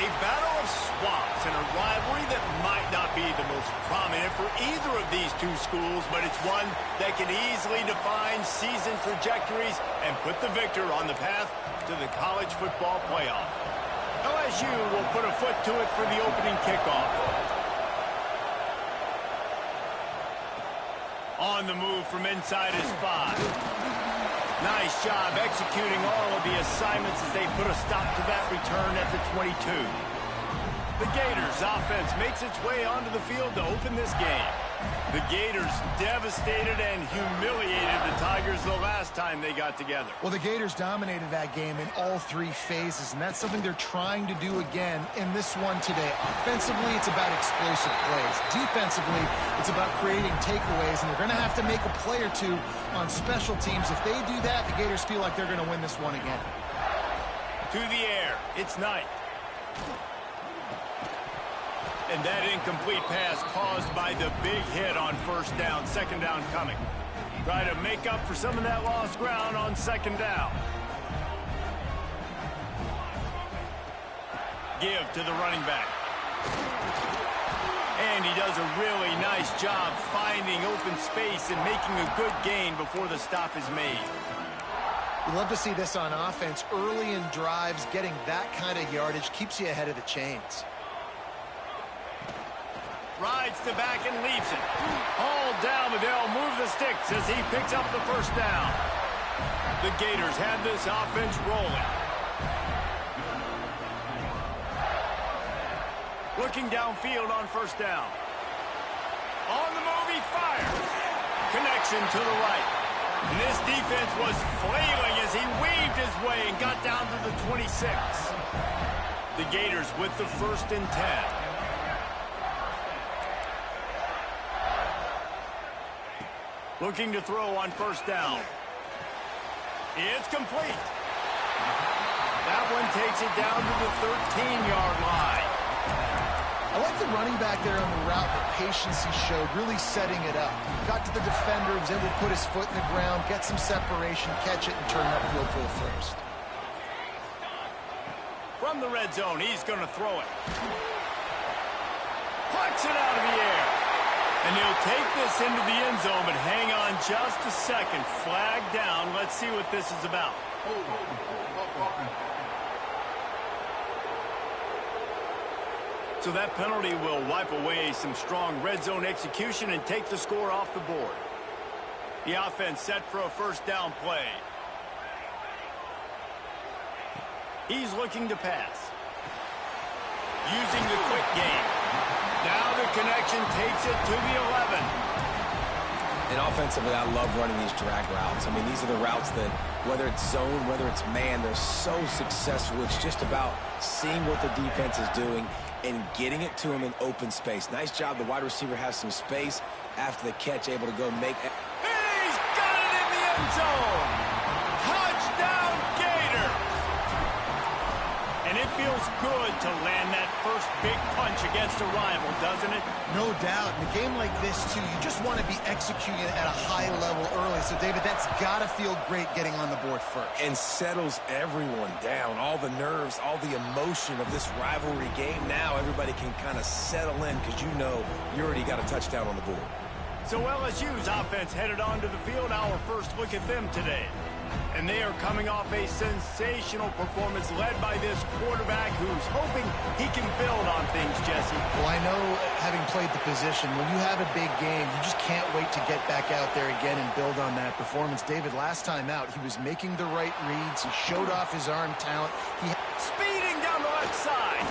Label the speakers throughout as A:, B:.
A: A battle of swamps and a rivalry that might not be the most prominent for either of these two schools, but it's one that can easily define season trajectories and put the victor on the path to the college football playoff. LSU will put a foot to it for the opening kickoff. On the move from inside his 5. Nice job executing all of the assignments as they put a stop to that return at the 22. The Gators offense makes its way onto the field to open this game. The Gators devastated and humiliated the Tigers the last time they got together.
B: Well, the Gators dominated that game in all 3 phases, and that's something they're trying to do again in this one today. Offensively, it's about explosive plays. Defensively, it's about creating takeaways, and they're going to have to make a play or two on special teams. If they do that, the Gators feel like they're going to win this one again.
A: To the air, it's Knight. And that incomplete pass caused by the big hit on first down. Second down coming. Try to make up for some of that lost ground on second down. Give to the running back. And he does a really nice job finding open space and making a good gain before the stop is made.
B: You love to see this on offense. Early in drives, getting that kind of yardage keeps you ahead of the chains.
A: Rides the back and leaves it. Hauled down, but they'll move the sticks as he picks up the first down. The Gators have this offense rolling. Looking downfield on first down. On the move, he fires. Connection to the right. And this defense was flailing as he weaved his way and got down to the 26. The Gators with the 1st and 10. Looking to throw on first down. It's complete. That one takes it down to the 13-yard line.
B: I like the running back there on the route, the patience he showed, really setting it up. Got to the defender, was able to put his foot in the ground, get some separation, catch it, and turn upfield for the first.
A: From the red zone, he's going to throw it. Plucks it out of the air. And he'll take this into the end zone, but hang on just a second. Flag down. Let's see what this is about. So that penalty will wipe away some strong red zone execution and take the score off the board. The offense set for a first down play. He's looking to pass. Using the quick game. Now the connection takes it to the 11.
C: And offensively, I love running these drag routes. I mean, these are the routes that, whether it's zone, whether it's man, they're so successful. It's just about seeing what the defense is doing and getting it to him in open space. Nice job. The wide receiver has some space after the catch, able to go make it.
A: He's got it in the end zone. Touchdown, Gator. And it feels good to land that first big punch against a rival, doesn't it?
B: No doubt. In a game like this, too, you just want to be executing at a high level early. So, David, that's got to feel great getting on the board first.
C: And settles everyone down. All the nerves, all the emotion of this rivalry game. Now everybody can kind of settle in because you know you already got a touchdown on the board.
A: So LSU's offense headed onto the field. Our first look at them today. And they are coming off a sensational performance led by this quarterback who's hoping he can build on things, Jesse.
B: Well, I know, having played the position, when you have a big game, you just can't wait to get back out there again and build on that performance. David, last time out, he was making the right reads. He showed off his arm talent.
A: Speeding down the left side.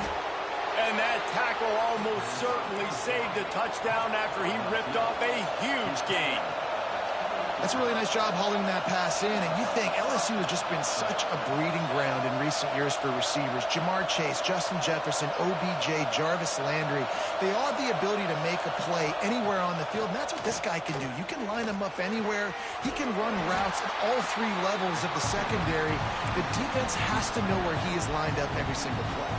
A: And that tackle almost certainly saved a touchdown after he ripped off a huge gain.
B: That's a really nice job hauling that pass in, and you think LSU has just been such a breeding ground in recent years for receivers. Jamar Chase, Justin Jefferson, OBJ, Jarvis Landry, they all have the ability to make a play anywhere on the field, and that's what this guy can do. You can line him up anywhere. He can run routes at all 3 levels of the secondary. The defense has to know where he is lined up every single play.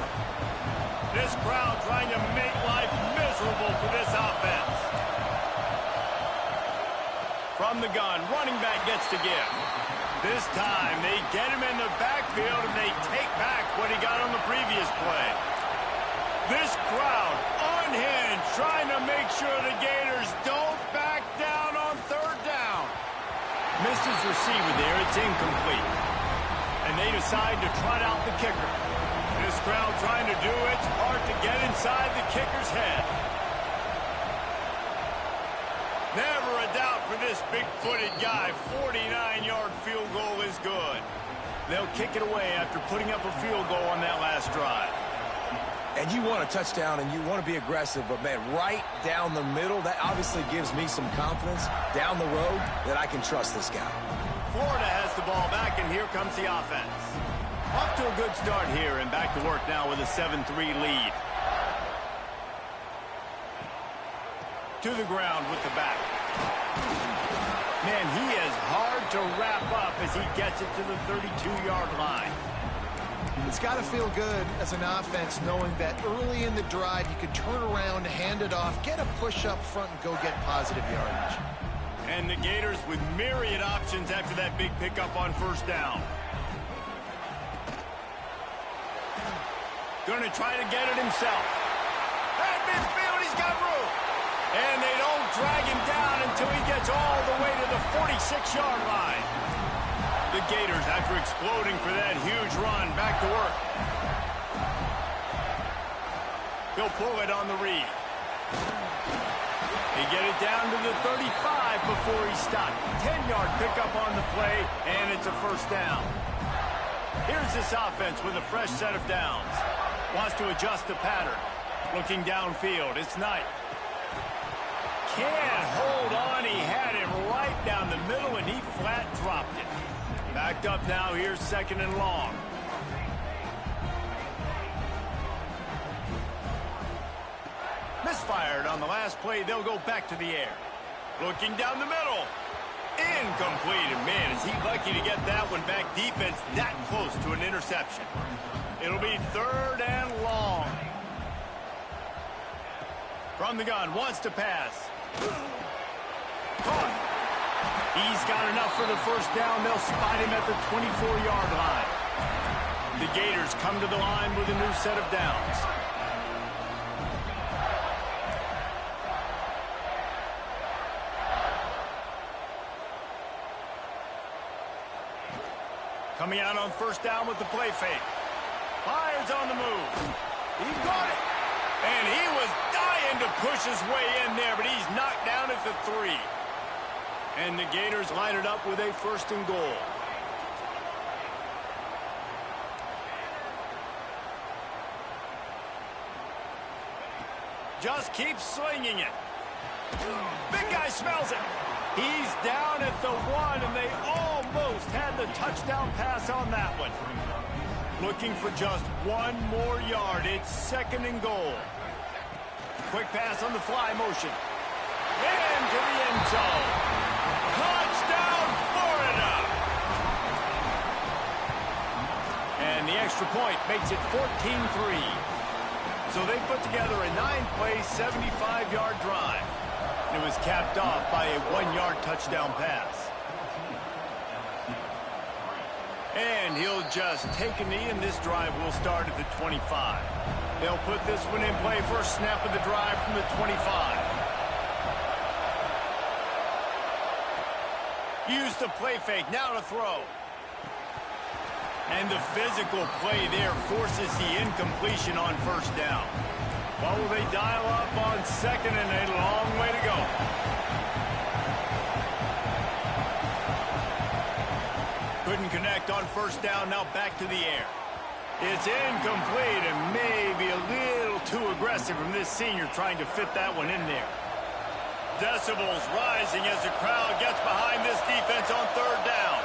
A: This crowd trying to make life miserable for this offense. From the gun, running back gets to give. This time, they get him in the backfield, and they take back what he got on the previous play. This crowd unhinged, trying to make sure the Gators don't back down on third down. Misses receiver there. It's incomplete. And they decide to trot out the kicker. This crowd trying to do its part to get inside the kicker's head. Never a doubt for this big-footed guy. 49-yard field goal is good. They'll kick it away after putting up a field goal on that last drive.
C: And you want a touchdown and you want to be aggressive, but, man, right down the middle, that obviously gives me some confidence down the road that I can trust this guy.
A: Florida has the ball back, and here comes the offense. Off to a good start here, and back to work now with a 7-3 lead. To the ground with the back. Man, he is hard to wrap up as he gets it to the 32-yard line.
B: It's got to feel good as an offense knowing that early in the drive you can turn around, hand it off, get a push up front, and go get positive yardage.
A: And the Gators with myriad options after that big pickup on first down. Going to try to get it himself. At midfield, he's got room. And they don't drag him down until he gets all the way to the 46-yard line. The Gators, after exploding for that huge run, back to work. He'll pull it on the read. They get it down to the 35 before he stopped. 10-yard pickup on the play, and it's a first down. Here's this offense with a fresh set of downs. Wants to adjust the pattern. Looking downfield, it's Knight. Can't hold on. He had it right down the middle, and he flat dropped it. Backed up now. Here's second and long. Misfired on the last play. They'll go back to the air. Looking down the middle. Incomplete. And man, is he lucky to get that one back. Defense that close to an interception. It'll be third and long. From the gun. Wants to pass. Caught. He's got enough for the first down. They'll spot him at the 24-yard line. The Gators come to the line with a new set of downs. Coming out on first down with the play fake. Fires on the move. He got it. And he was dying to push his way in there, but he's knocked down at the 3. And the Gators line it up with a first and goal. Just keep slinging it. Big guy smells it. He's down at the 1, and they almost had the touchdown pass on that one. Looking for just one more yard. It's second and goal. Quick pass on the fly motion. Into the end zone. Touchdown, Florida! And the extra point makes it 14-3. So they put together a 9-play, 75-yard drive. It was capped off by a 1-yard touchdown pass. And he'll just take a knee, and this drive will start at the 25. They'll put this one in play. First snap of the drive from the 25. Use the play fake. Now to throw. And the physical play there forces the incompletion on first down. What will they dial up on second, and a long way to go. Couldn't connect on first down. Now back to the air. It's incomplete and maybe a little too aggressive from this senior trying to fit that one in there. Decibels rising as the crowd gets behind this defense on third down.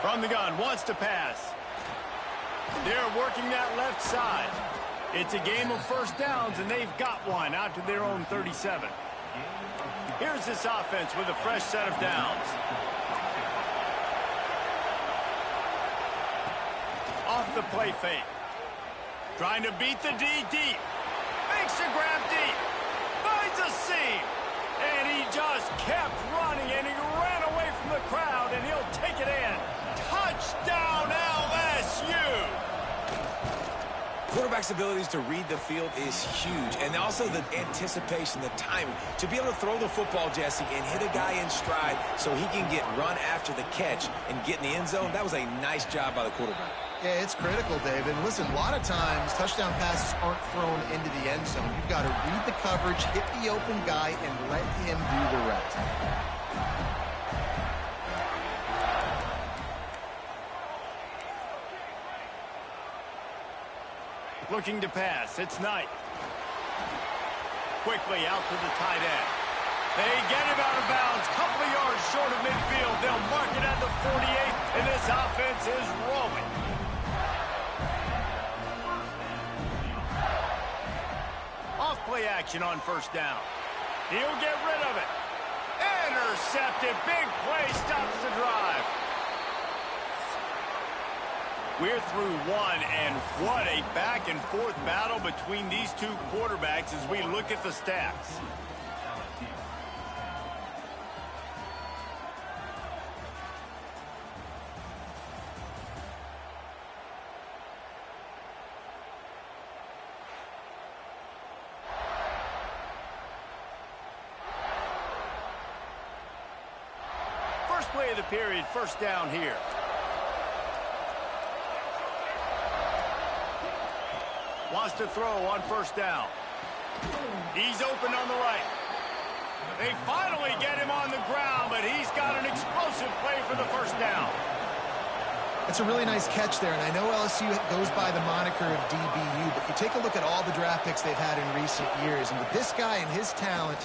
A: From the gun, wants to pass. They're working that left side. It's a game of first downs, and they've got one out to their own 37. Here's this offense with a fresh set of downs. Off the play fake. Trying to beat the D deep. Makes a grab deep. Finds a seam. And he just kept running, and he ran away from the crowd, and he'll take it in. Touchdown, LSU!
C: Quarterback quarterback's abilities to read the field is huge. And also the anticipation, the timing. To be able to throw the football, Jesse, and hit a guy in stride so he can get run after the catch and get in the end zone, that was a nice job by the quarterback.
B: Yeah, it's critical, David. Listen, a lot of times touchdown passes aren't thrown into the end zone. You've got to read the coverage, hit the open guy, and let him do the rest.
A: Looking to pass. It's Knight. Quickly out to the tight end. They get him out of bounds. Couple of yards short of midfield. They'll mark it at the 48, and this offense is rolling. Off-play action on first down. He'll get rid of it. Intercepted. Big play stops the drive. We're through one, and what a back-and-forth battle between these two quarterbacks as we look at the stats. First play of the period, first down here. Wants to throw on first down. He's open on the right. They finally get him on the ground, but he's got an explosive play for the first down.
B: It's a really nice catch there, and I know LSU goes by the moniker of DBU, but you take a look at all the draft picks they've had in recent years, and with this guy and his talent,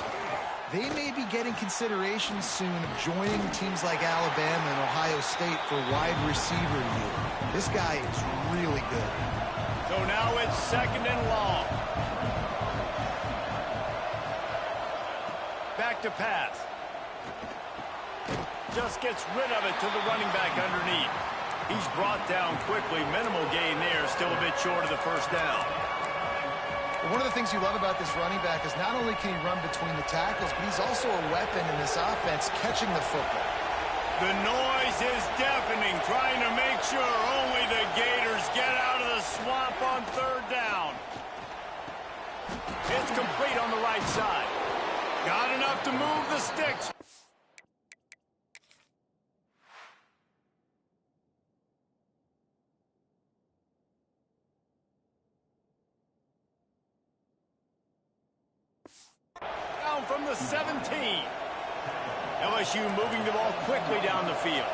B: they may be getting consideration soon of joining teams like Alabama and Ohio State for wide receiver year. This guy is really good.
A: So now it's second and long. Back to pass. Just gets rid of it to the running back underneath. He's brought down quickly. Minimal gain there. Still a bit short of the first down.
B: One of the things you love about this running back is not only can he run between the tackles, but he's also a weapon in this offense catching the football.
A: The noise is deafening, trying to make sure only the Gators get out of the swamp on third down. It's complete on the right side. Got enough to move the sticks. Down from the 17. LSU moving the ball quickly down the field.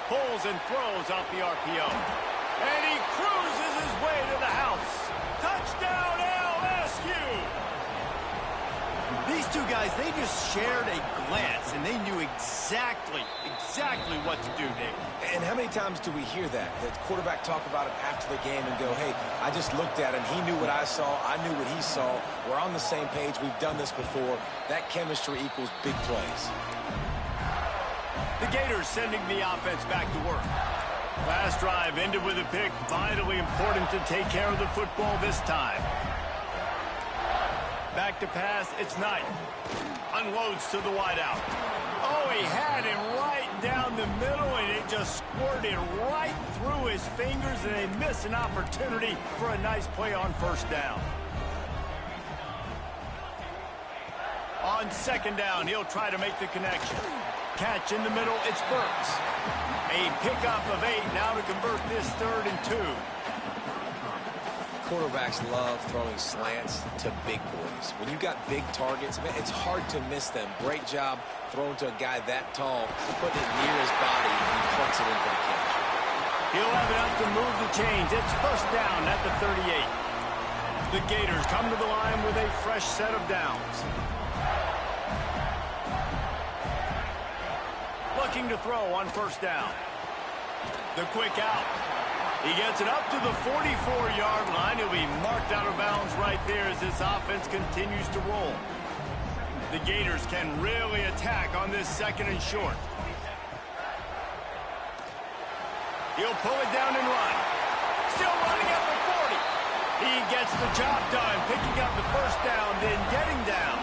A: Pulls and throws off the RPO. And he cruises his way to the house. Touchdown, LSU! These two guys, they just shared a glance, and they knew exactly what to do, Dave.
C: And how many times do we hear that? The quarterback talk about it after the game and go, hey, I just looked at him. He knew what I saw. I knew what he saw. We're on the same page. We've done this before. That chemistry equals big plays.
A: The Gators sending the offense back to work. Last drive ended with a pick. Vitally important to take care of the football this time. Back to pass. It's Knight. Unloads to the wideout. Oh, he had him right down the middle, and it just squirted right through his fingers, and they miss an opportunity for a nice play on first down. On second down, he'll try to make the connection. Catch in the middle, it's Burks. A pickup of 8 now to convert this 3rd and 2.
C: Quarterbacks love throwing slants to big boys. When you got big targets, man, it's hard to miss them. Great job throwing to a guy that tall, putting it near his body, and he plucks it in for the catch.
A: He'll have enough to move the chains. It's first down at the 38. The Gators come to the line with a fresh set of downs. Looking to throw on first down. The quick out. He gets it up to the 44-yard line. He'll be marked out of bounds right there as this offense continues to roll. The Gators can really attack on this second and short. He'll pull it down and run. Still running at the 40. He gets the job done, picking up the first down, then getting down.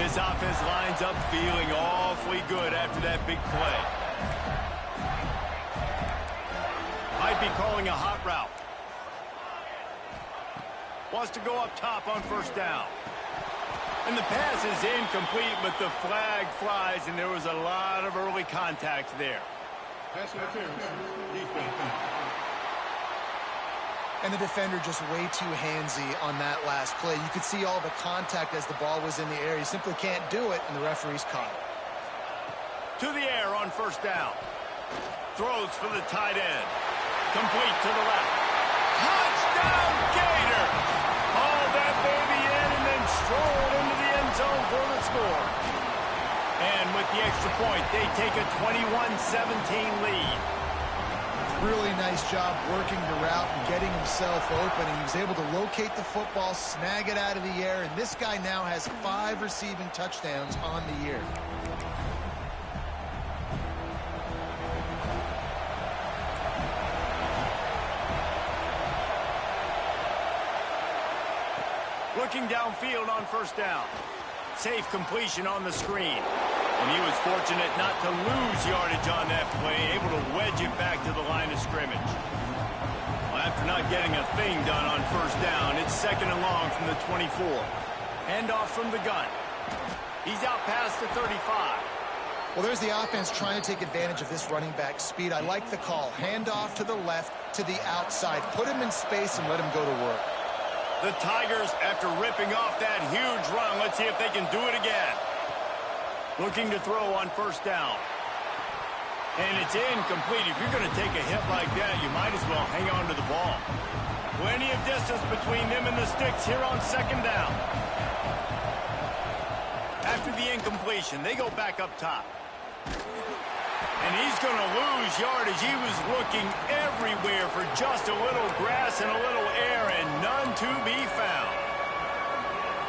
A: This offense lines up feeling awfully good after that big play. Might be calling a hot route. Wants to go up top on first down. And the pass is incomplete, but the flag flies, and there was a lot of early contact there.
D: Pass interference. Defense.
B: And the defender just way too handsy on that last play. You could see all the contact as the ball was in the air. You simply can't do it, and the referee's caught it.
A: To the air on first down. Throws for the tight end. Complete to the left. Touchdown, Gator! Haul that baby in and then stroll into the end zone for the score. And with the extra point, they take a 21-17 lead.
B: Really nice job working the route and getting himself open. He was able to locate the football, snag it out of the air, and this guy now has 5 receiving touchdowns on the year.
A: Looking downfield on first down. Safe completion on the screen. And he was fortunate not to lose yardage on that play, able to wedge it back to the line of scrimmage. Well, after not getting a thing done on first down, it's second and long from the 24. Handoff from the gun. He's out past the 35.
B: Well, there's the offense trying to take advantage of this running back speed. I like the call. Handoff to the left, to the outside. Put him in space and let him go to work.
A: The Tigers, after ripping off that huge run, let's see if they can do it again. Looking to throw on first down. And it's incomplete. If you're going to take a hit like that, you might as well hang on to the ball. Plenty of distance between them and the sticks here on second down. After the incompletion, they go back up top. And he's going to lose yardage. He was looking everywhere for just a little grass and a little air, and none to be found.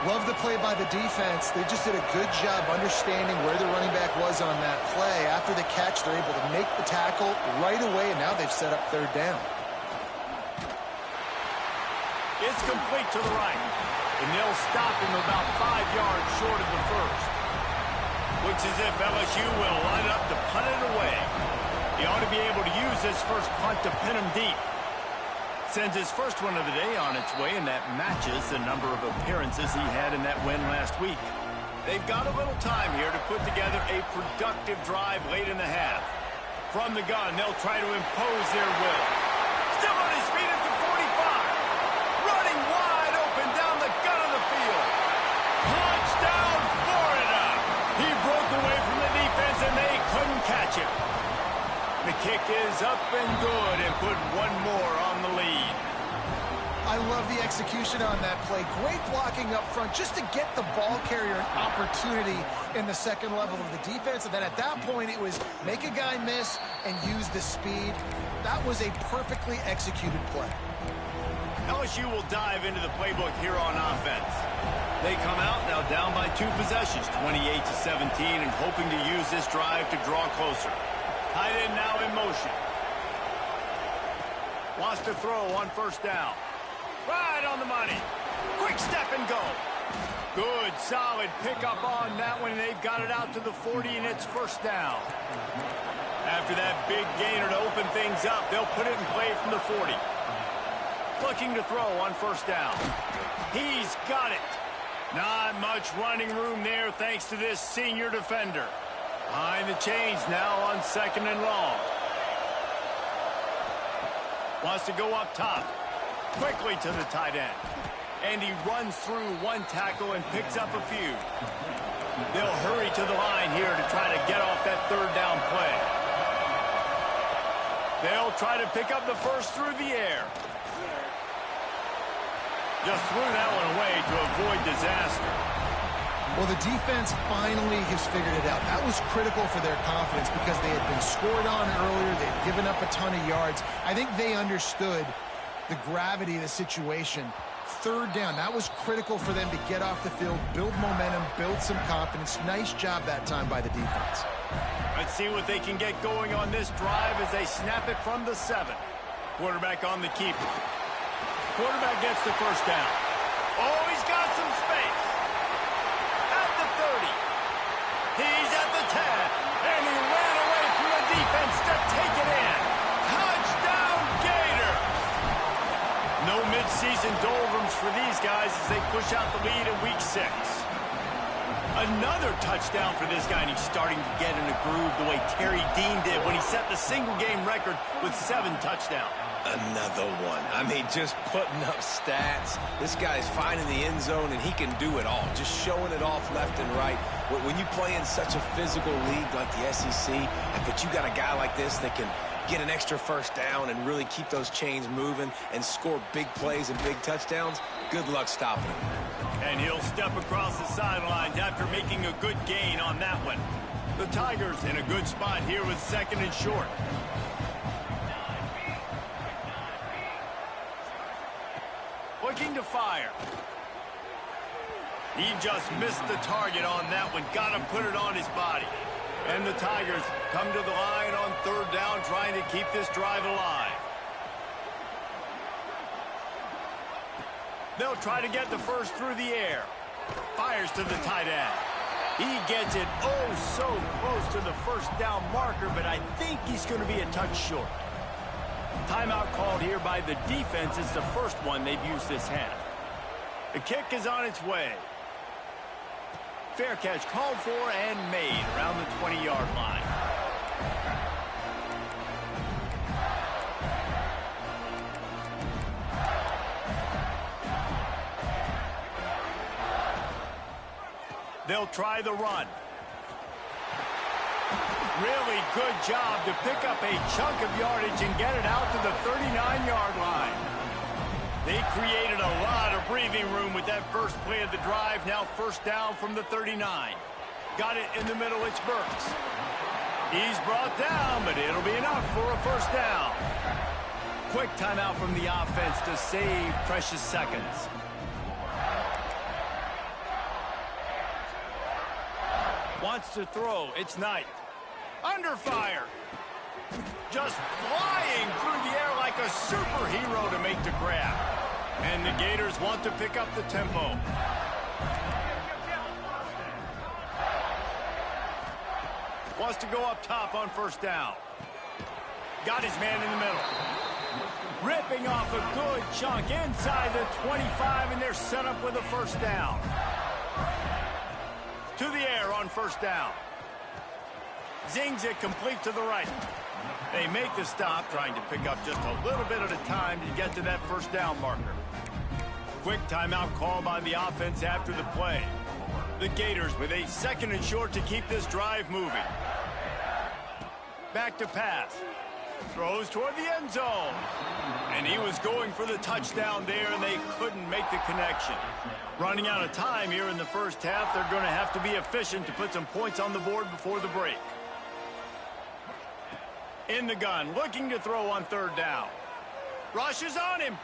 B: Love the play by the defense. They just did a good job understanding where the running back was on that play. After the catch, they're able to make the tackle right away, and now they've set up third down.
A: It's complete to the right, and they'll stop him about 5 yards short of the first. Looks as if LSU will line up to punt it away. He ought to be able to use this first punt to pin him deep. Sends his first one of the day on its way, and that matches the number of appearances he had in that win last week. They've got a little time here to put together a productive drive late in the half. From the gun, they'll try to impose their will. Still on his feet at the 45. Running wide open down the gun of the field. Touchdown, Florida! He broke away from the defense, and they couldn't catch him. The kick is up and good and put one more on the lead.
B: I love the execution on that play. Great blocking up front just to get the ball carrier an opportunity in the second level of the defense. And then at that point, it was make a guy miss and use the speed. That was a perfectly executed play.
A: LSU will dive into the playbook here on offense. They come out now down by 2 possessions, 28-17, and hoping to use this drive to draw closer. Tight end now in motion. Wants to throw on first down. Right on the money. Quick step and go. Good, solid pickup on that one, and they've got it out to the 40, and it's first down. After that big gainer to open things up, they'll put it in play from the 40. Looking to throw on first down. He's got it. Not much running room there thanks to this senior defender. Behind the chains now on second and long. Wants to go up top. Quickly to the tight end. And he runs through one tackle and picks up a few. They'll hurry to the line here to try to get off that third down play. They'll try to pick up the first through the air. Just threw that one away to avoid disaster.
B: Well, the defense finally has figured it out. That was critical for their confidence because they had been scored on earlier. They'd given up a ton of yards. I think they understood the gravity of the situation. Third down, that was critical for them to get off the field, build momentum, build some confidence. Nice job that time by the defense.
A: Let's see what they can get going on this drive as they snap it from the 7. Quarterback on the keeper. Quarterback gets the first down. Oh, he's got some space. At the 30. Season doldrums for these guys as they push out the lead in week 6. Another touchdown for this guy, and he's starting to get in a groove the way Terry Dean did when he set the single-game record with 7 touchdowns.
C: Another one. I mean, just putting up stats. This guy's finding the end zone, and he can do it all. Just showing it off left and right. When you play in such a physical league like the SEC, but you got a guy like this that can get an extra first down and really keep those chains moving and score big plays and big touchdowns, good luck stopping him.
A: And he'll step across the sidelines after making a good gain on that one. The Tigers in a good spot here with 2nd and short. Looking to fire. He just missed the target on that one. Got to put it on his body. And the Tigers come to the line on 3rd down, trying to keep this drive alive. They'll try to get the first through the air. Fires to the tight end. He gets it oh so close to the first down marker, but I think he's going to be a touch short. Timeout called here by the defense. It's the first one they've used this half. The kick is on its way. Fair catch called for and made around the 20-yard line. They'll try the run. Really good job to pick up a chunk of yardage and get it out to the 39-yard line. They created a lot of breathing room with that first play of the drive. Now 1st down from the 39. Got it in the middle. It's Burks. He's brought down, but it'll be enough for a 1st down. Quick timeout from the offense to save precious seconds. Wants to throw. It's Knight. Under fire. Just flying through the air like a superhero to make the grab. And the Gators want to pick up the tempo. Wants to go up top on 1st down. Got his man in the middle. Ripping off a good chunk inside the 25, and they're set up with a 1st down. To the air on 1st down. Zings it complete to the right. They make the stop, trying to pick up just a little bit at a time to get to that 1st down marker. Quick timeout call by the offense after the play. The Gators with a 2nd and short to keep this drive moving. Back to pass. Throws toward the end zone. And he was going for the touchdown there, and they couldn't make the connection. Running out of time here in the 1st half, they're going to have to be efficient to put some points on the board before the break. In the gun, looking to throw on 3rd down. Rush is on him.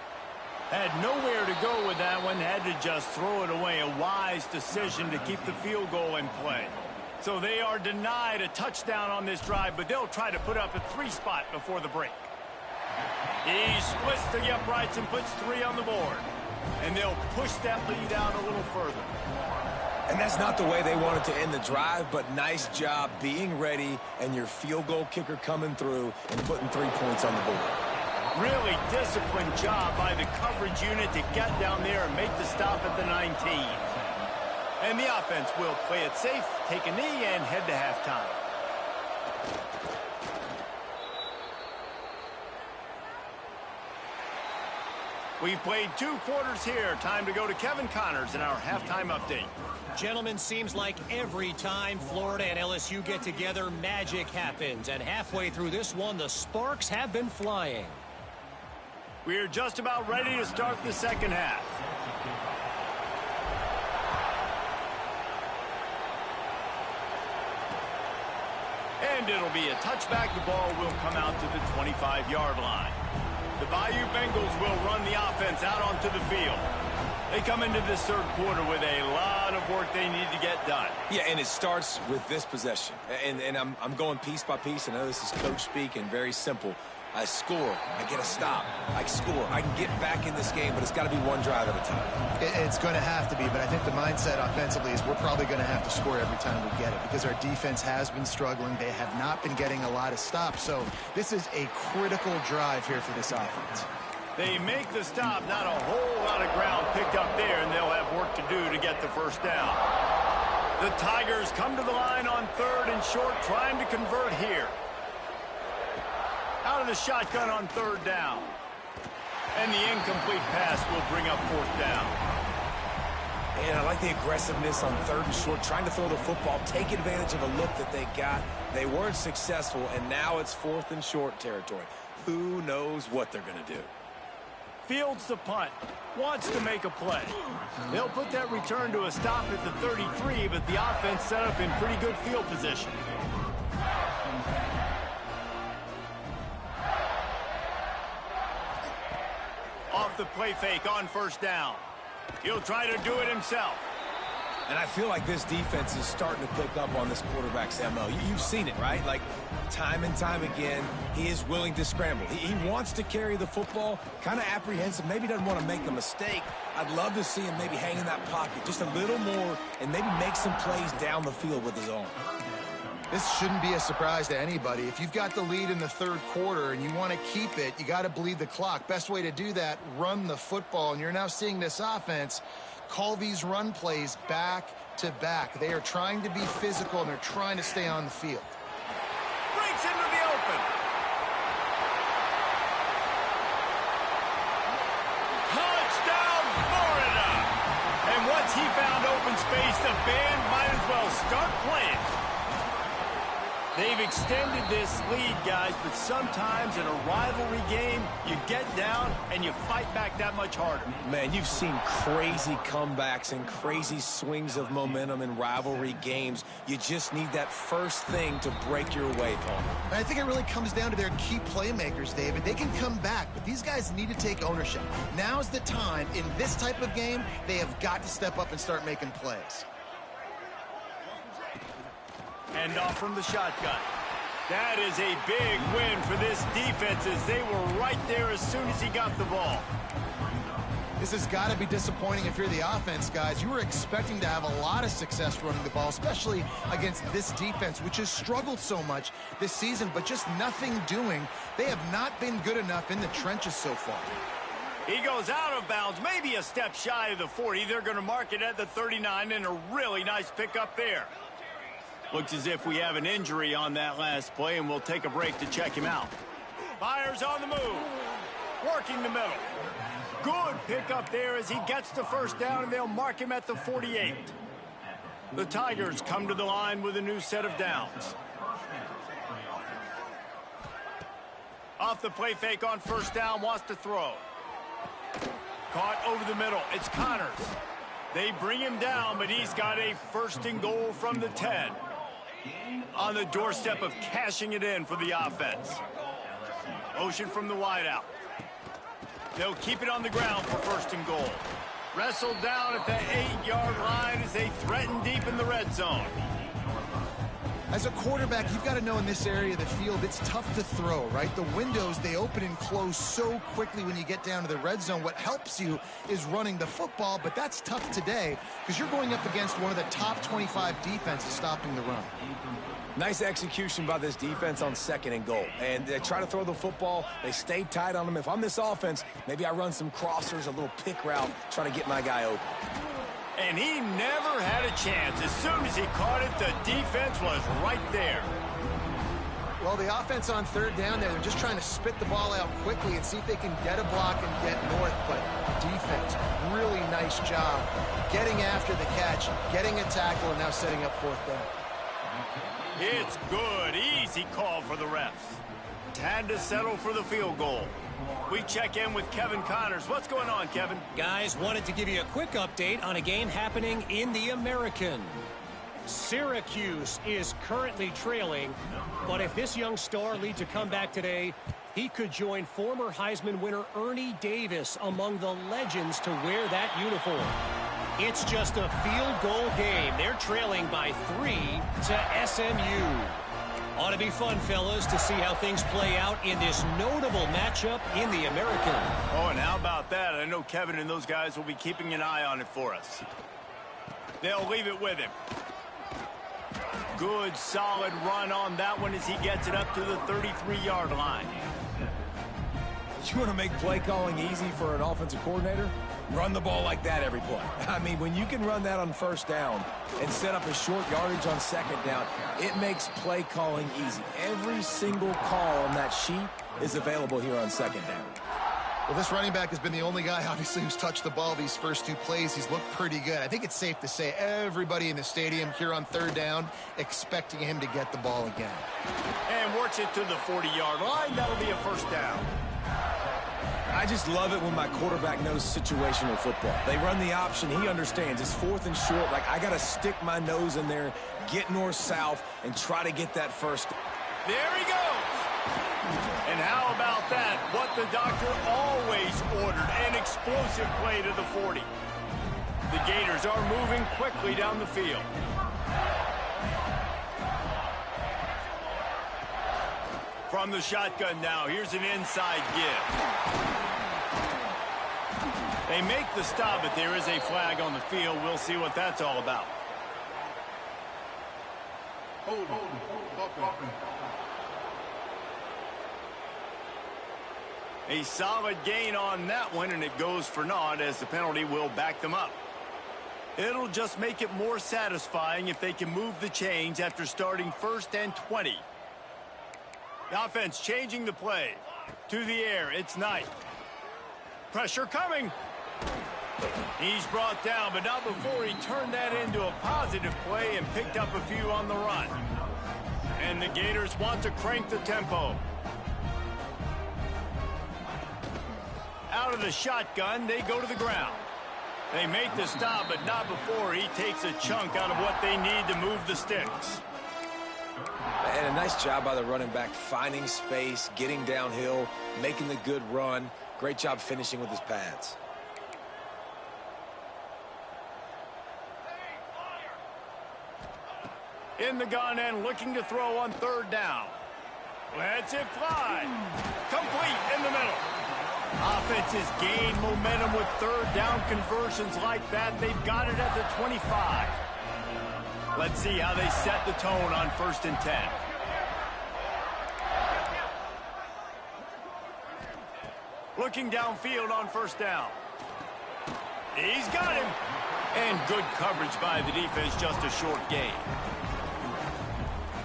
A: Had nowhere to go with that one, had to just throw it away. A wise decision to keep the field goal in play. So they are denied a touchdown on this drive, but they'll try to put up a 3 spot before the break. He splits the uprights and puts 3 on the board. And they'll push that lead out a little further.
C: And that's not the way they wanted to end the drive, but nice job being ready and your field goal kicker coming through and putting 3 points on the board.
A: Really disciplined job by the coverage unit to get down there and make the stop at the 19. And the offense will play it safe, take a knee, and head to halftime. We've played 2 quarters here. Time to go to Kevin Connors in our halftime update.
E: Gentlemen, seems like every time Florida and LSU get together, magic happens. And halfway through this one, the sparks have been flying.
A: We're just about ready to start the 2nd half. And it'll be a touchback. The ball will come out to the 25-yard line. The Bayou Bengals will run the offense out onto the field. They come into this 3rd quarter with a lot of work they need to get done.
C: Yeah, and it starts with this possession. And I'm going piece by piece. I know this is coach speak and very simple. I score, I get a stop, I score, I can get back in this game, but it's got to be 1 drive at a time.
B: It's going to have to be, but I think the mindset offensively is we're probably going to have to score every time we get it because our defense has been struggling. They have not been getting a lot of stops, so this is a critical drive here for this offense.
A: They make the stop. Not a whole lot of ground picked up there, and they'll have work to do to get the first down. The Tigers come to the line on 3rd and short, trying to convert here. Out of the shotgun on 3rd down. And the incomplete pass will bring up 4th down.
C: And I like the aggressiveness on 3rd and short, trying to throw the football, take advantage of a look that they got. They weren't successful, and now it's 4th and short territory. Who knows what they're going to do?
A: Fields the punt. Wants to make a play. They'll put that return to a stop at the 33, but the offense set up in pretty good field position. Off the play fake on 1st down. He'll try to do it himself.
C: And I feel like this defense is starting to pick up on this quarterback's MO. You've seen it, right? Like, time and time again, he is willing to scramble. He wants to carry the football, kind of apprehensive, maybe doesn't want to make a mistake. I'd love to see him maybe hang in that pocket just a little more and maybe make some plays down the field with his own.
B: This shouldn't be a surprise to anybody. If you've got the lead in the 3rd quarter and you want to keep it, you got to bleed the clock. Best way to do that, run the football. And you're now seeing this offense call these run plays back to back. They are trying to be physical, and they're trying to stay on the field.
A: Breaks into the open. Touchdown, Florida! And once he found open space, the band might as well start playing. They've extended this lead, guys, but sometimes in a rivalry game, you get down and you fight back that much harder.
C: Man, you've seen crazy comebacks and crazy swings of momentum in rivalry games. You just need that first thing to break your way, Paul.
B: And I think it really comes down to their key playmakers, David. They can come back, but these guys need to take ownership. Now's the time. In this type of game, they have got to step up and start making plays.
A: Hand off from the shotgun. That is a big win for this defense, as they were right there as soon as he got the ball.
B: This has got to be disappointing if you're the offense, guys. You were expecting to have a lot of success running the ball, especially against this defense, which has struggled so much this season, but just nothing doing. They have not been good enough in the trenches so far.
A: He goes out of bounds, maybe a step shy of the 40. They're going to mark it at the 39, and a really nice pickup there. Looks as if we have an injury on that last play, and we'll take a break to check him out. Fires on the move. Working the middle. Good pickup there as he gets the first down, and they'll mark him at the 48. The Tigers come to the line with a new set of downs. Off the play fake on 1st down, wants to throw. Caught over the middle. It's Connors. They bring him down, but he's got a 1st and goal from the 10. On the doorstep of cashing it in for the offense. Motion from the wideout. They'll keep it on the ground for 1st and goal. Wrestled down at the 8-yard line as they threaten deep in the red zone.
B: As a quarterback, you've got to know in this area of the field, it's tough to throw, right? The windows, they open and close so quickly when you get down to the red zone. What helps you is running the football, but that's tough today because you're going up against one of the top 25 defenses stopping the run.
C: Nice execution by this defense on 2nd and goal. And they try to throw the football. They stay tight on them. If I'm this offense, maybe I run some crossers, a little pick route, try to get my guy open.
A: And he never had a chance. As soon as he caught it, the defense was right there.
B: Well, the offense on 3rd down there, they're just trying to spit the ball out quickly and see if they can get a block and get north. But defense, really nice job getting after the catch, getting a tackle, and now setting up 4th down.
A: It's good. Easy call for the refs. Had to settle for the field goal. We check in with Kevin Connors. What's going on, Kevin?
E: Guys, wanted to give you a quick update on a game happening in the American. Syracuse is currently trailing, but if this young star leads a comeback today, he could join former Heisman winner Ernie Davis among the legends to wear that uniform. It's just a field goal game. They're trailing by 3 to SMU. Ought to be fun, fellas, to see how things play out in this notable matchup in the American.
A: Oh, and how about that? I know Kevin and those guys will be keeping an eye on it for us. They'll leave it with him. Good, solid run on that one as he gets it up to the 33-yard line.
C: You want to make play calling easy for an offensive coordinator? Run the ball like that every play. I mean, when you can run that on first down and set up a short yardage on second down, it makes play calling easy. Every single call on that sheet is available here on second down.
B: Well, this running back has been the only guy, obviously, who's touched the ball these first two plays. He's looked pretty good. I think it's safe to say everybody in the stadium here on third down expecting him to get the ball again.
A: And works it to the 40-yard line. That'll be a first down.
C: I just love it when my quarterback knows situational football. They run the option. He understands. It's fourth and short. Like, I got to stick my nose in there, get north-south, and try to get that first.
A: There he goes. And how about that? What the doctor always ordered, an explosive play to the 40. The Gators are moving quickly down the field. From the shotgun now, here's an inside give. They make the stop, but there is a flag on the field. We'll see what that's all about.
D: Hold on.
A: A solid gain on that one, and it goes for naught as the penalty will back them up. It'll just make it more satisfying if they can move the chains after starting 1st and 20. The offense changing the play. To the air, it's Knight. Pressure coming. He's brought down, but not before he turned that into a positive play and picked up a few on the run. And the Gators want to crank the tempo. Out of the shotgun, they go to the ground. They make the stop, but not before he takes a chunk out of what they need to move the sticks.
C: And a nice job by the running back, finding space, getting downhill, making the good run. Great job finishing with his pads.
A: In the gun and looking to throw on 3rd down. Lets it fly. Complete in the middle. Offenses gain momentum with 3rd down conversions like that. They've got it at the 25. Let's see how they set the tone on 1st and 10. Looking downfield on 1st down. He's got him. And good coverage by the defense, just a short gain.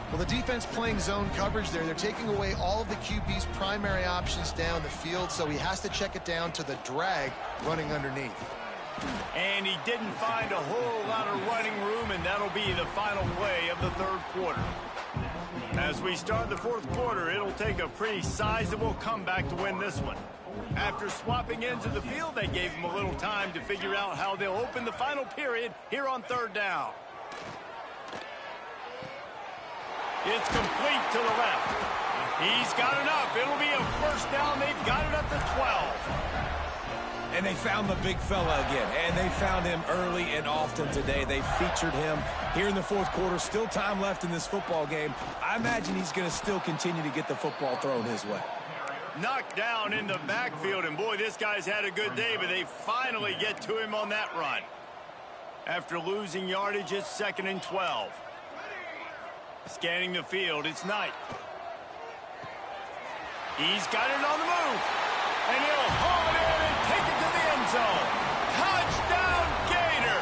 B: Well, the defense playing zone coverage there. They're taking away all of the QB's primary options down the field, so he has to check it down to the drag running underneath.
A: And he didn't find a whole lot of running room, and that'll be the final play of the 3rd quarter. As we start the 4th quarter, it'll take a pretty sizable comeback to win this one. After swapping ends of the field, they gave him a little time to figure out how they'll open the final period here on 3rd down. It's complete to the left. He's got enough. It'll be a first down. They've got it at the 12.
C: And they found the big fella again. And they found him early and often today. They featured him here in the 4th quarter. Still time left in this football game. I imagine he's going to still continue to get the football thrown his way.
A: Knocked down in the backfield. And, boy, this guy's had a good day, but they finally get to him on that run. After losing yardage, it's 2nd and 12. Scanning the field, it's Knight. He's got it on the move. And he'll haul it in and take it to the end zone. Touchdown, Gator!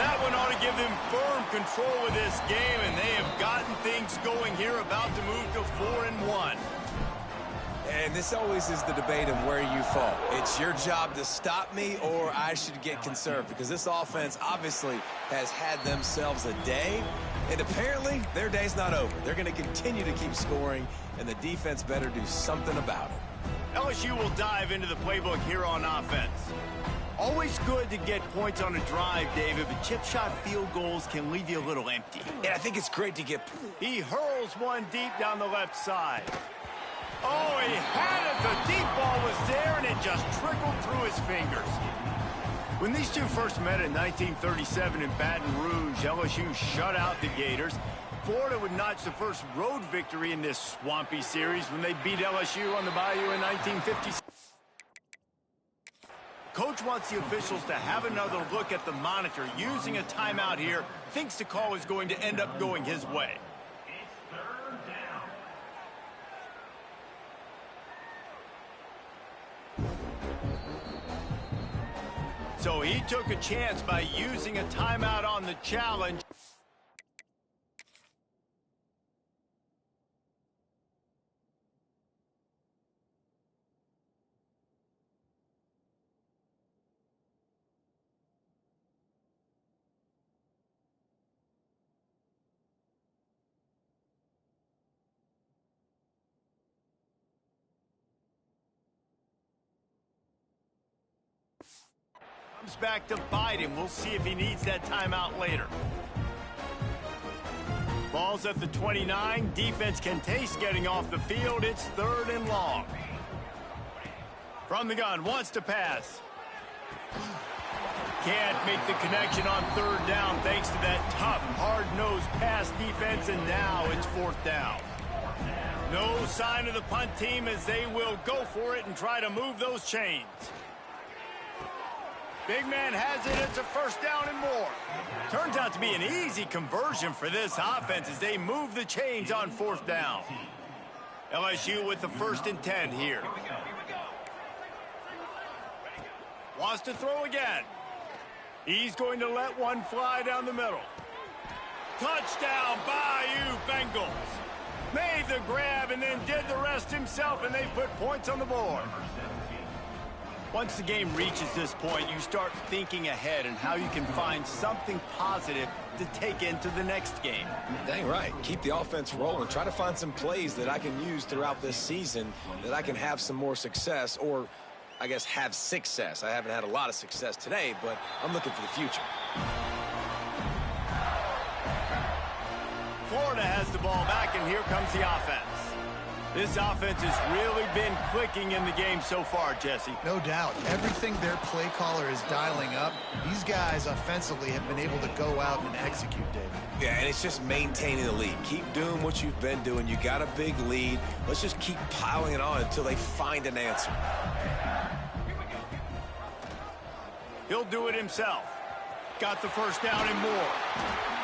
A: That one ought to give them firm control of this game, and they have gotten things going here, about to move to 4-1.
C: And this always is the debate of where you fall. It's your job to stop me, or I should get conserved, because this offense obviously has had themselves a day, and apparently their day's not over. They're going to continue to keep scoring, and the defense better do something about it.
A: LSU will dive into the playbook here on offense. Always good to get points on a drive, David, but chip shot field goals can leave you a little empty.
C: And I think it's great to get...
A: He hurls one deep down the left side. Oh, he had it. The deep ball was there, and it just trickled through his fingers. When these two first met in 1937 in Baton Rouge, LSU shut out the Gators. Florida would notch the first road victory in this swampy series when they beat LSU on the Bayou in 1956. Coach wants the officials to have another look at the monitor. Using a timeout here, thinks the call is going to end up going his way. So he took a chance by using a timeout on the challenge. Comes back to bite him. We'll see if he needs that timeout later. Ball's at the 29. Defense can taste getting off the field. It's 3rd and long. From the gun, wants to pass. Can't make the connection on 3rd down thanks to that tough, hard-nosed pass defense, and now it's 4th down. No sign of the punt team as they will go for it and try to move those chains. Big man has it. It's a 1st down and more. Turns out to be an easy conversion for this offense as they move the chains on 4th down. LSU with the 1st and 10 here. Wants to throw again. He's going to let one fly down the middle. Touchdown, Bayou Bengals. Made the grab and then did the rest himself, and they put points on the board. Once the game reaches this point, you start thinking ahead and how you can find something positive to take into the next game.
C: Dang right. Keep the offense rolling. Try to find some plays that I can use throughout this season that I can have some more success, or I guess have success. I haven't had a lot of success today, but I'm looking for the future.
A: Florida has the ball back, and here comes the offense. This offense has really been clicking in the game so far, Jesse.
B: No doubt. Everything their play caller is dialing up, these guys offensively have been able to go out and execute, David.
C: Yeah, and it's just maintaining the lead. Keep doing what you've been doing. You got a big lead. Let's just keep piling it on until they find an answer.
A: He'll do it himself. Got the 1st down and more.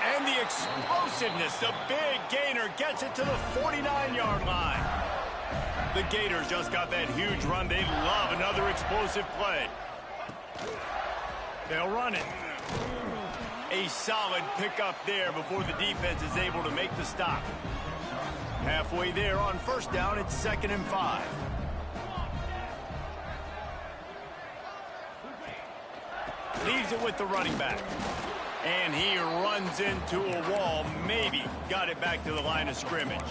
A: And the explosiveness, the big gainer gets it to the 49-yard line. The Gators just got that huge run. They love another explosive play. They'll run it. A solid pickup there before the defense is able to make the stop. Halfway there on 1st down, it's 2nd and 5. Leaves it with the running back. And he runs into a wall. Maybe got it back to the line of scrimmage.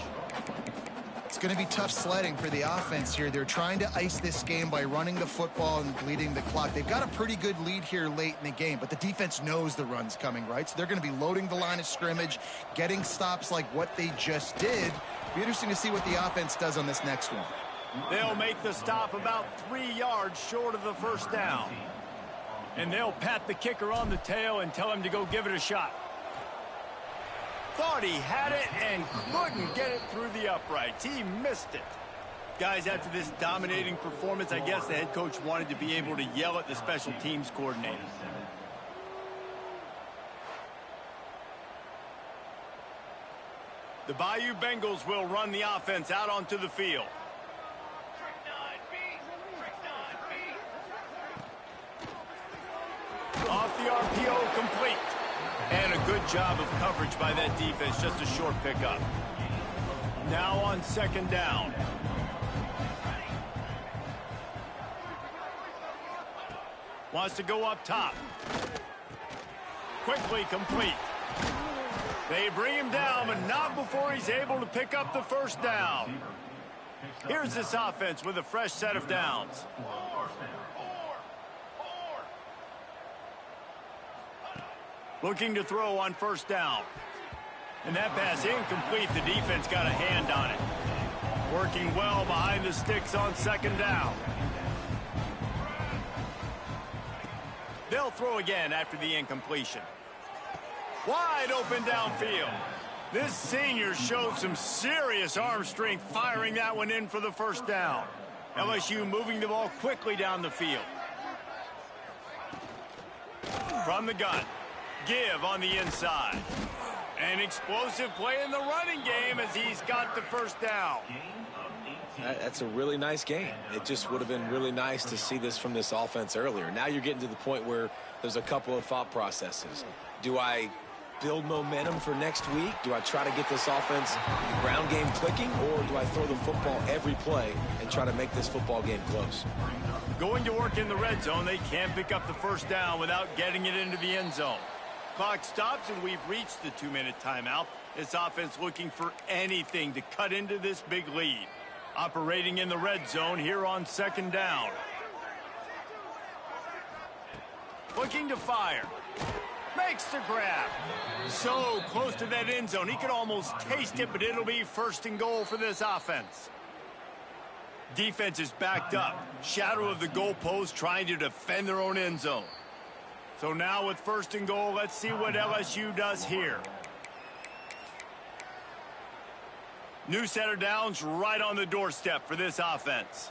B: It's going to be tough sledding for the offense here. They're trying to ice this game by running the football and bleeding the clock. They've got a pretty good lead here late in the game, but the defense knows the run's coming, right? So they're going to be loading the line of scrimmage, getting stops like what they just did. Be interesting to see what the offense does on this next one.
A: They'll make the stop about 3 yards short of the 1st down. And they'll pat the kicker on the tail and tell him to go give it a shot. Thought he had it and couldn't get it through the uprights. He missed it. Guys, after this dominating performance, I guess the head coach wanted to be able to yell at the special teams coordinator. The Bayou Bengals will run the offense out onto the field. Off the RPO, complete. And a good job of coverage by that defense, just a short pickup. Now on 2nd down. Wants to go up top. Quickly complete. They bring him down, but not before he's able to pick up the 1st down. Here's this offense with a fresh set of downs. Looking to throw on 1st down. And that pass incomplete. The defense got a hand on it. Working well behind the sticks on 2nd down. They'll throw again after the incompletion. Wide open downfield. This senior showed some serious arm strength firing that one in for the 1st down. LSU moving the ball quickly down the field. From the gun. Give on the inside. An explosive play in the running game as he's got the 1st down.
C: That's a really nice game. It just would have been really nice to see this from this offense earlier. Now you're getting to the point where there's a couple of thought processes. Do I build momentum for next week? Do I try to get this offense ground game clicking, or do I throw the football every play and try to make this football game close?
A: Going to work in the red zone, they can't pick up the first down without getting it into the end zone. Clock stops, and we've reached the 2-minute timeout. This offense looking for anything to cut into this big lead. Operating in the red zone here on 2nd down. Looking to fire. Makes the grab. So close to that end zone. He could almost taste it, but it'll be 1st and goal for this offense. Defense is backed up. Shadow of the goalpost, trying to defend their own end zone. So now with 1st and goal, let's see what LSU does here. New set of downs right on the doorstep for this offense.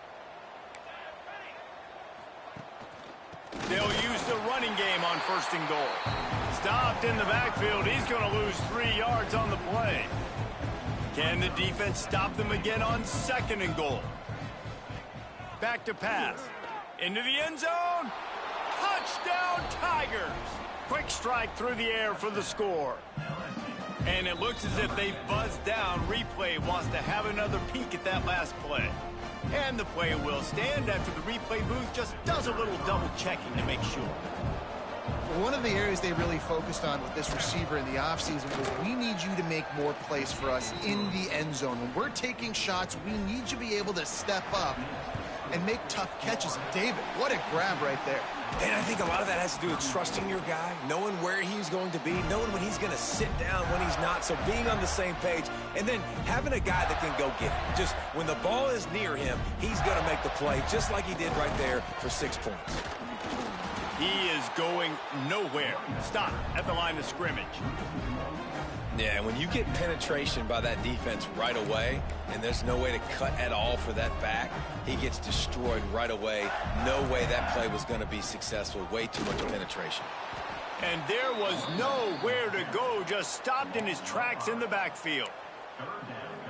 A: They'll use the running game on 1st and goal. Stopped in the backfield. He's going to lose 3 yards on the play. Can the defense stop them again on 2nd and goal? Back to pass. Into the end zone. Touchdown, Tigers. Quick strike through the air for the score. And it looks as if they've buzzed down. Replay wants to have another peek at that last play. And the play will stand after the replay booth just does a little double checking to make sure.
B: One of the areas they really focused on with this receiver in the offseason was, we need you to make more plays for us in the end zone. When we're taking shots, we need you to be able to step up and make tough catches. And David, what a grab right there.
C: And I think a lot of that has to do with trusting your guy, knowing where he's going to be, knowing when he's going to sit down, when he's not, so being on the same page, and then having a guy that can go get it. Just when the ball is near him, he's going to make the play, just like he did right there for 6 points.
A: He is going nowhere. Stop at the line of scrimmage.
C: Yeah, when you get penetration by that defense right away, and there's no way to cut at all for that back, he gets destroyed right away. No way that play was going to be successful. Way too much penetration.
A: And there was nowhere to go, just stopped in his tracks in the backfield.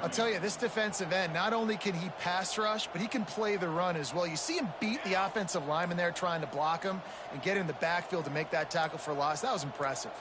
B: I'll tell you, this defensive end, not only can he pass rush, but he can play the run as well. You see him beat the offensive lineman there trying to block him and get in the backfield to make that tackle for loss. That was impressive.